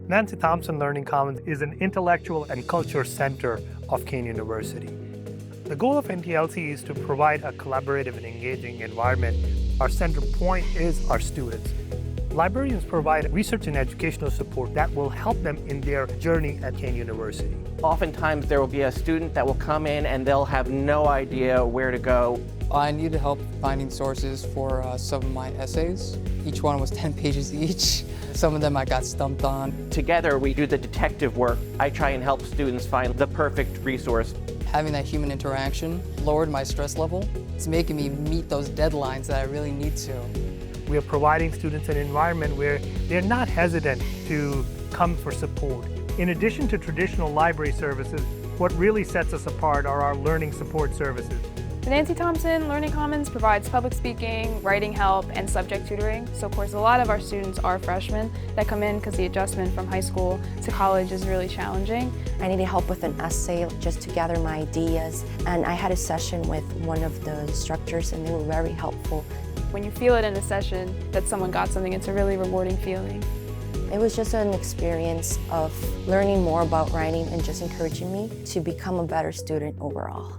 Nancy Thompson Learning Commons is an intellectual and culture center of Kean University. The goal of NTLC is to provide a collaborative and engaging environment. Our center point is our students. Librarians provide research and educational support that will help them in their journey at Kean University. Oftentimes there will be a student that will come in and they'll have no idea where to go. I needed help finding sources for some of my essays. Each one was 10 pages each. Some of them I got stumped on. Together we do the detective work. I try and help students find the perfect resource. Having that human interaction lowered my stress level. It's making me meet those deadlines that I really need to. We are providing students an environment where they're not hesitant to come for support. In addition to traditional library services, what really sets us apart are our learning support services. The Nancy Thompson Learning Commons provides public speaking, writing help, and subject tutoring. So of course a lot of our students are freshmen that come in because the adjustment from high school to college is really challenging. I needed help with an essay just to gather my ideas, and I had a session with one of the instructors and they were very helpful. When you feel it in a session that someone got something, it's a really rewarding feeling. It was just an experience of learning more about writing and just encouraging me to become a better student overall.